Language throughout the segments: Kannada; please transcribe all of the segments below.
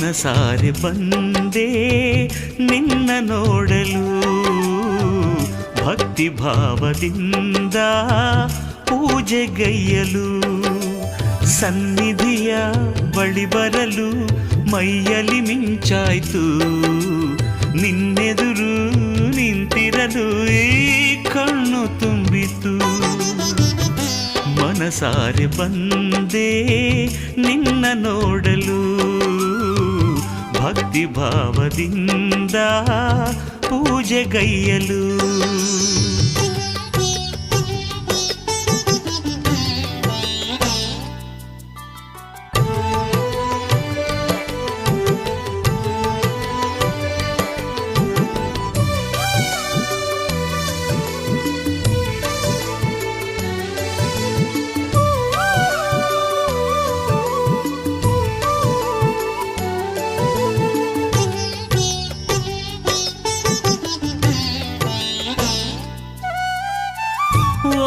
ಮನಸಾರೆ ಬಂದೆ ನಿನ್ನ ನೋಡಲು, ಭಕ್ತಿ ಭಾವದಿಂದ ಪೂಜೆಗೈಯಲು, ಸನ್ನಿಧಿಯ ಬಳಿ ಬರಲು ಮೈಯಲ್ಲಿ ಮಿಂಚಾಯ್ತು, ನಿನ್ನೆದುರು ನಿಂತಿರಲು ಈ ಕಣ್ಣು ತುಂಬಿತು. ಮನಸಾರೆ ಬಂದೆ ನಿನ್ನ ನೋಡಲು, ಭಕ್ತಿ ಭಾವದಿಂದ ಪೂಜೆಗೈಯಲು.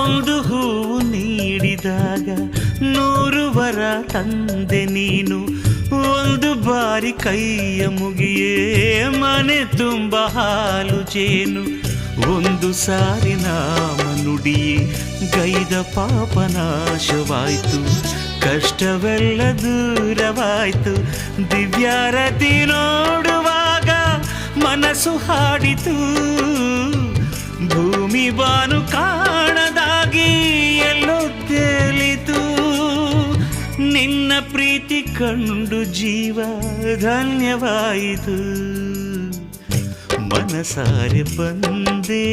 ಒಂದು ಹೂವು ನೀಡಿದಾಗ 100 ವರ ತಂದೆ ನೀನು, ಒಂದು ಬಾರಿ ಕೈಯ ಮುಗಿಯೇ ಮನೆ ತುಂಬ ಹಾಲು ಜೇನು, ಒಂದು ಸಾರಿ ನಾಮ ನುಡಿಯೇ ಗೈದ ಪಾಪ ನಾಶವಾಯ್ತು, ಕಷ್ಟವೆಲ್ಲ ದೂರವಾಯ್ತು, ದಿವ್ಯಾರತಿ ನೋಡುವಾಗ ಮನಸ್ಸು ಹಾಡಿತು, ಭೂಮಿ ಬಾನು ಕಾಣದಾಗಿ ಎಲ್ಲೋ ತೇಲಿತು, ನಿನ್ನ ಪ್ರೀತಿ ಕಂಡು ಜೀವ ಧನ್ಯವಾಯಿತು. ಮನಸಾರೆ ಬಂದೆ